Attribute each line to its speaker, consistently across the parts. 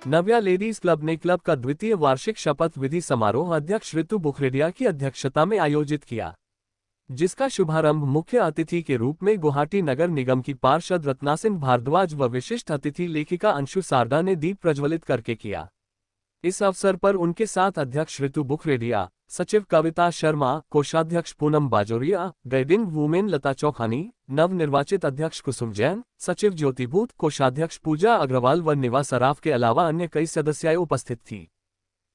Speaker 1: नव्या ladies club ने club का द्वितीय वार्षिक शपथ विधि समारोह अध्यक्ष ऋतु बुखरेडिया की अध्यक्षता में आयोजित किया, जिसका शुभारंभ मुख्य अतिथि के रूप में गुवाहाटी नगर निगम की पार्षद रत्नासिंह भारद्वाज व विशिष्ट अतिथि लेखिका अंशु सारदा ने दीप प्रज्वलित करके किया। इस अवसर पर उनके साथ अध्यक्ष ऋतु बुखरेडिया, सचिव कविता शर्मा, कोषाध्यक्ष पूनम बाजोरिया, गाइडिंग वुमेन लता चौखानी, नवनिर्वाचित अध्यक्ष कुसुम जैन, सचिव ज्योति भूत, कोषाध्यक्ष पूजा अग्रवाल व निवा सराफ के अलावा अन्य कई सदस्याएं उपस्थित थी।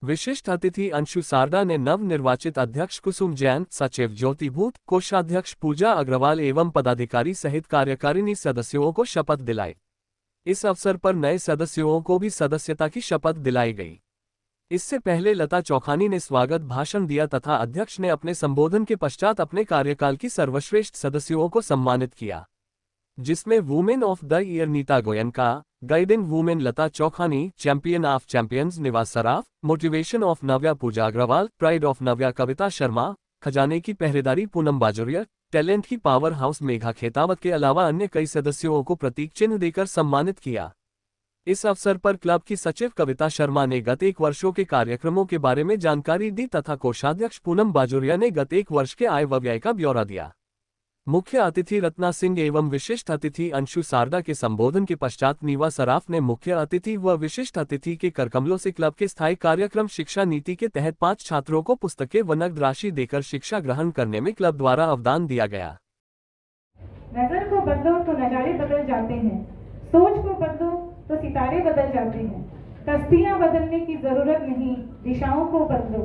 Speaker 1: विशिष्ट अतिथि अंशु सारदा ने नवनिर्वाचित अध्यक्ष कुसुम जैन, सचिव ज्योति भूत, कोषाध्यक्ष पूजा अग्रवाल एवं पदाधिकारी सहित कार्यकारिणी सदस्यों को शपथ दिलाई। इस अवसर पर नए सदस्यों को भी सदस्यता की शपथ दिलाई गई। इससे पहले लता चौखानी ने स्वागत भाषण दिया तथा अध्यक्ष ने अपने संबोधन के पश्चात अपने कार्यकाल की सर्वश्रेष्ठ सदस्यों को सम्मानित किया, जिसमें women of the year Neeta Goenka, guiding women Lata Chaukhani, champion of champions Niva Saraf, motivation of Navya Pooja Agarwal, pride of Navya Kavita Sharma, खजाने की पहरेदारी पूनम बाजोरिया, टैलेंट की पावर हाउस मेघा खेतावत के अलावा अन्य कई सदस्यों को प्रतीक चिन्ह देकर सम्मानित किया। इस अवसर पर क्लब की सचिव कविता शर्मा ने गत एक वर्षों के कार्यक्रमों के बारे में जानकारी दी तथा कोषाध्यक्ष पूनम बाजोरिया ने गत एक वर्ष के आय व व्यय का ब्यौरा दिया। मुख्य अतिथि रत्ना सिंह एवं विशिष्ट अतिथि अंशु सारदा के संबोधन के पश्चात नीवा सराफ ने मुख्य अतिथि व विशिष्ट अतिथि के करकमलों से क्लब के स्थायी कार्यक्रम शिक्षा नीति के तहत 5 छात्रों को पुस्तकें व नकद राशि देकर शिक्षा ग्रहण करने में क्लब द्वारा अवदान दिया गया।
Speaker 2: नजर को बदलो तो नजारे बदल जाते हैं, सोच को बदलो तो सितारे बदल जाते हैं। कश्तियां बदलने की जरूरत नहीं, दिशाओं को बदलो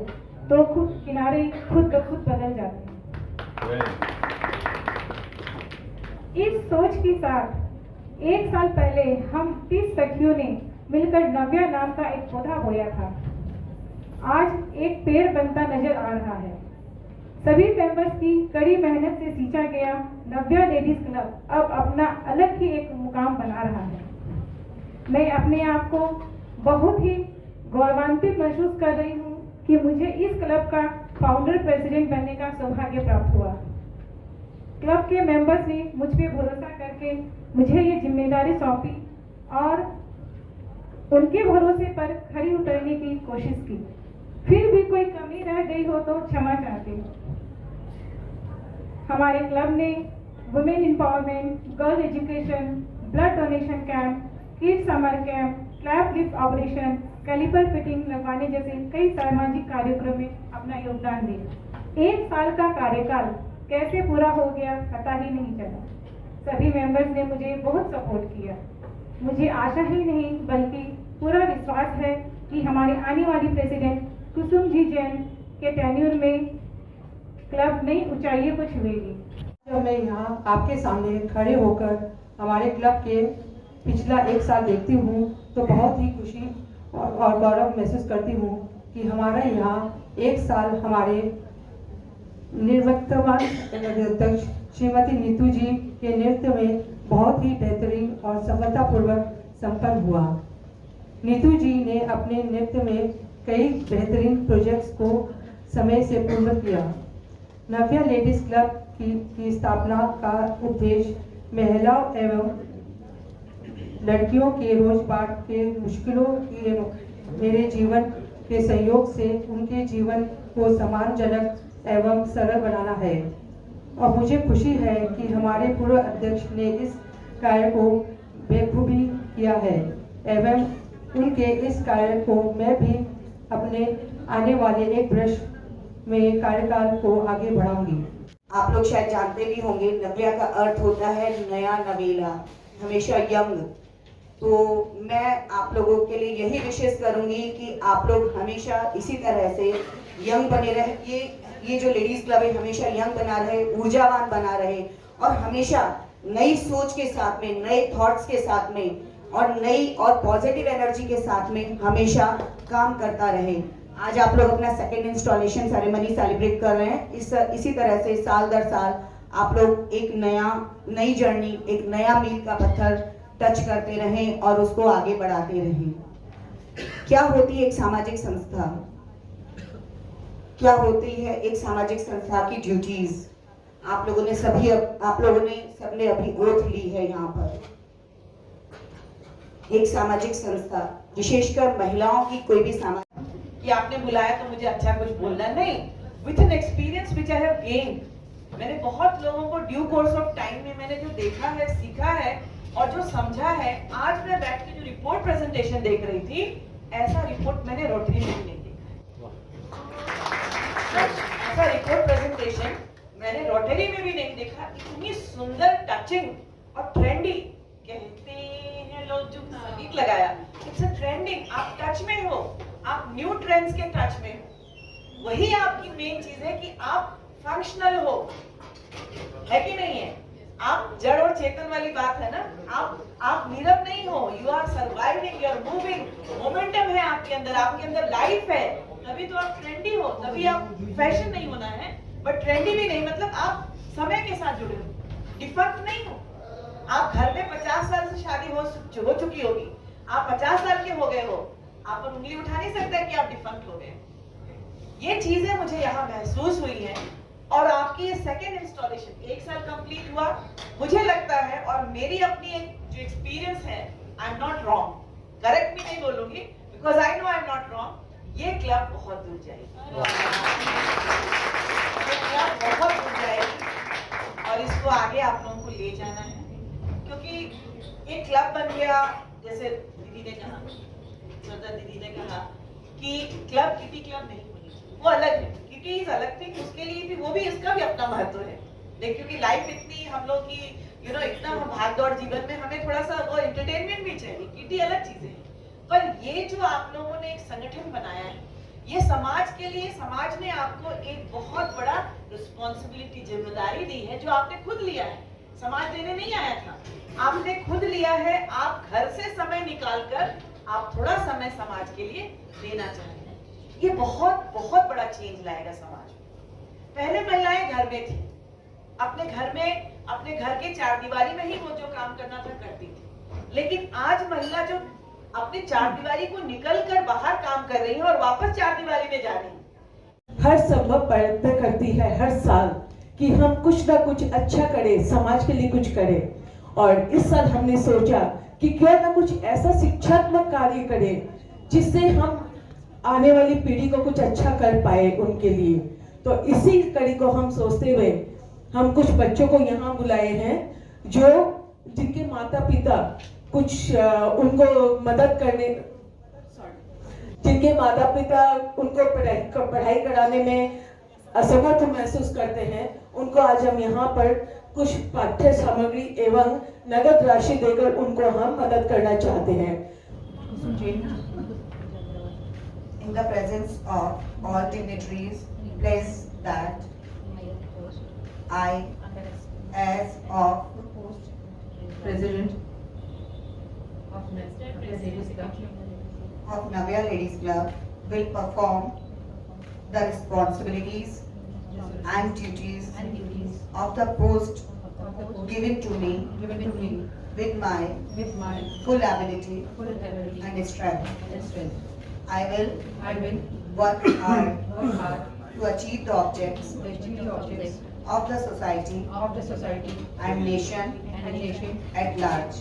Speaker 2: तो खुद किनारे खुद ब खुद बदल जाते हैं। इस सोच के साथ 1 साल पहले हम 30 सखियों ने मिलकर नव्या नाम का एक पौधा बोया था। आज एक पेड़ बनता नजर आ रहा है। सभी मेंबर्स की कड़ी मेहनत से सींचा गया नव्या लेडीज क्लब अब अपना अलग ही एक मुकाम बना रहा है। मैं अपने आप को बहुत ही गौरवान्वित महसूस कर रही हूँ कि मुझे इस क्लब का फाउंडर प्रेसिडेंट बनने का सौभाग्य प्राप्त हुआ। क्लब के मेंबर्स ने मुझ पे भरोसा करके मुझे ये जिम्मेदारी सौंपी और उनके भरोसे पर खरी उतरने की कोशिश की। फिर भी कोई कमी रह गई हो तो क्षमा चाहती हूँ। हमारे क्लब ने women empowerment, girl education, blood donation camp, kid summer camp, cleft lip operation, caliper fitting लगवाने जैसे कई सामाजिक कार्यक्रम में अपना योगदान दिया। 1 साल का कार्यकाल कैसे पूरा हो गया पता ही नहीं चला। सभी मेंबर्स ने मुझे बहुत सपोर्ट किया। मुझे आशा ही नहीं बल्कि पूरा विश्वास है कि हमारे आने वाली प्रेसिडेंट कुसुम जी जैन के टेन्यूर में क्लब नई ऊंचाइयों को छुएगी।
Speaker 3: जब मैं यहाँ आपके सामने खड़े होकर हमारे क्लब के पिछला 1 साल देखती हूँ तो बहुत ही खुशी और गौरव महसूस करती हूँ कि हमारा यहाँ 1 साल हमारे निर्वक्तमान अध्यक्ष श्रीमती नीतू जी के नेतृत्व में बहुत ही बेहतरीन और सफलतापूर्वक संपन्न हुआ। नीतू जी ने अपने नेतृत्व में कई बेहतरीन प्रोजेक्ट्स को समय से पूर्ण किया। नव्या लेडीज क्लब की स्थापना का उद्देश्य महिलाओं एवं लड़कियों के रोजगार के मुश्किलों के मेरे जीवन के सहयोग से उनके जीवन को सम्मानजनक एवं सरल बनाना है। और मुझे खुशी है कि हमारे पूर्व अध्यक्ष ने इस कार्य को बेखूबी किया है एवं उनके इस कार्य को मैं भी अपने आने वाले 1 वर्ष में कार्यकाल को आगे बढ़ाऊंगी।
Speaker 4: आप लोग शायद जानते भी होंगे, नव्या का अर्थ होता है नया, नवेला, हमेशा यंग। तो मैं आप लोगों के लिए यही विशेष करूंगी कि आप लोग हमेशा इसी तरह से यंग बने रहे। ये जो लेडीज क्लब है हमेशा यंग बना रहे, ऊर्जावान बना रहे और हमेशा नई सोच के साथ में, नए थॉट्स के साथ में और नई और पॉजिटिव एनर्जी के साथ में हमेशा काम करता रहे। आज आप लोग अपना 2nd इंस्टॉलेशन सेरेमनी सेलिब्रेट कर रहे हैं। इसी तरह से साल दर साल आप लोग एक नई जर्नी, एक नया मील का पत्थर टच करते रहें और उसको आगे बढ़ाते रहें। क्या होती है एक सामाजिक संस्था? क्या होती है एक सामाजिक संस्था की ड्यूटीज? आप लोगों ने सबने अभी ओथ ली है यहाँ पर। एक सामाजिक संस्था विशेषकर महिलाओं की कोई भी सामान कि आपने बुलाया तो मुझे अच्छा कुछ बोलना नहीं, with an experience which I have gained, मैंने बहुत लोगों को ड्यू कोर्स ऑफ टाइम में मैंने जो देखा है, सीखा है और जो समझा है, आज मैं बैठ के जो रिपोर्ट प्रेजेंटेशन देख रही थी, ऐसा रिपोर्ट मैंने रोटरी में भी नहीं देखा। ऐसा रिपोर्ट प्रेजेंटेशन मैंने रोटरी में भी नहीं देखा। इतनी सुंदर, टचिंग और ट्रेंडी, कहते हैं लोग जो संगीत लगाया, इट्स अ ट्रेंडिंग, आप टच में हो, आप न्यू ट्रेंड्स के टच में हो। वही आपकी मेन चीज है कि आप फंक्शनल हो, है कि नहीं है? आप जड़ और चेतन वाली बात है ना, आप नीरव नहीं हो, you are surviving, you are moving, momentum है आपके अंदर लाइफ है, तभी तो आप ट्रेंडी हो, तभी आप फैशन नहीं होना है, बट ट्रेंडी भी नहीं, मतलब आप समय के साथ जुड़े हो, डिफेक्ट नहीं हो। आप घर में 50 साल से शादी हो चुकी होगी, आप 50 साल के हो गए हो, आप पर उंगली उठा नहीं सकते कि आप डिफेक्ट हो गए। ये चीजें मुझे यहाँ महसूस हुई है और आपकी ये सेकेंड इंस्टॉलेशन 1 साल कंप्लीट हुआ, मुझे लगता है, और मेरी अपनी एक जो एक्सपीरियंस है, I am not wrong, correct भी नहीं बोलूंगी because I know I am not wrong, ये क्लब बहुत दूर जाएगी, ये क्लब बहुत दूर जाएगी और इसको आगे आप लोगों को ले जाना है, क्योंकि एक क्लब बन गया, जैसे दीदी ने कहा, सरदार दीदी ने कहा कि क्लब किटी क्लब नहीं होनी, वो अलग है, किटी इज अलग थी, उसके लिए भी वो भी, इसका भी अपना महत्व है, लेकिन क्योंकि लाइफ इतनी हम लोग की इतना भाग दौड़ जीवन में हमें थोड़ा सा वो एंटरटेनमेंट भी चाहिए, किटी अलग चीजें है। पर ये जो आप लोगों ने एक संगठन बनाया है, ये समाज के लिए, समाज ने आपको एक बहुत बड़ा रिस्पॉन्सिबिलिटी, जिम्मेदारी दी है, जो आपने खुद लिया है, समाज देने नहीं आया था, आपने खुद लिया है। आप घर से समय निकालकर आप थोड़ा समय समाज के लिए देना चाहते हैं, ये बहुत बहुत बड़ा चेंज लाएगा समाज में। पहले महिलाएं घर में थी, अपने घर में, अपने घर के चारदीवारी में ही वो जो काम करना था करती थी, लेकिन आज महिला जो अपनी चारदीवारी को निकल कर बाहर काम कर रही है और वापस चारदीवारी में जा रही है,
Speaker 3: हर संभव प्रयत्न करती है हर साल कि हम कुछ ना कुछ अच्छा करें, समाज के लिए कुछ करें, और इस साल हमने सोचा कि क्यों ना कुछ ऐसा शिक्षात्मक कार्य करें जिससे हम आने वाली पीढ़ी को कुछ अच्छा कर पाए उनके लिए। तो इसी कड़ी को हम सोचते हुए हम कुछ बच्चों को यहाँ बुलाए हैं, जो जिनके माता पिता कुछ उनको मदद करने, जिनके माता पिता उनको पढ़ाई कराने में असमर्थ महसूस करते हैं, उनको आज हम यहाँ पर कुछ पाठ्य सामग्री एवं नगद राशि देकर उनको हम मदद करना चाहते हैं।
Speaker 4: In the presence of all dignitaries, place that I, as of
Speaker 3: President
Speaker 4: of Navya Ladies Club, will perform the responsibilities and duties of the post given to me with my full ability and strength. I will work hard to achieve the objects of the society and nation at large.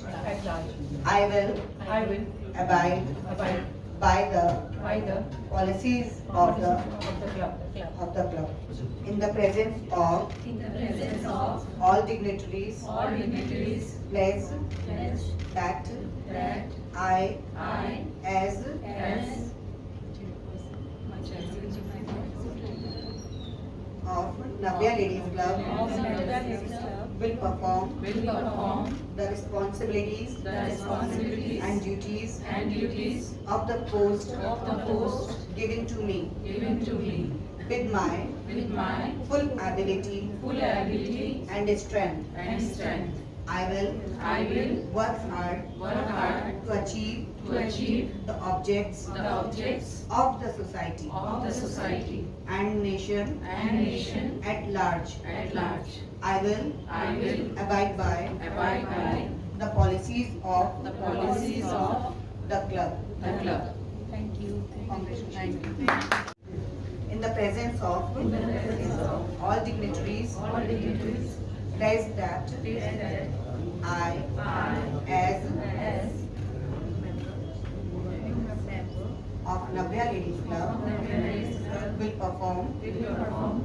Speaker 4: I will abide by the policies of the club. In the presence of all dignitaries, pledge that I, as of Navya Ladies Club, will perform the responsibilities and duties of the post given to me with my full ability and strength. I will work hard to achieve the objects of the society and nation at large. I will abide by the policies of the club. Thank you. Congratulations. In the presence of all dignitaries, pledge that I, as of Navya Ladies Club will perform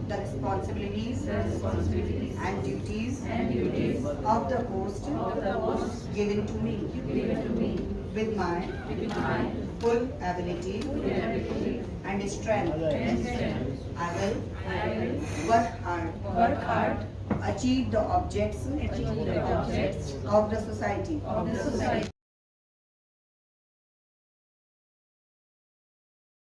Speaker 4: the responsibilities and duties of the post given to me with my full ability and strength. I will work hard, achieve the objects of the society.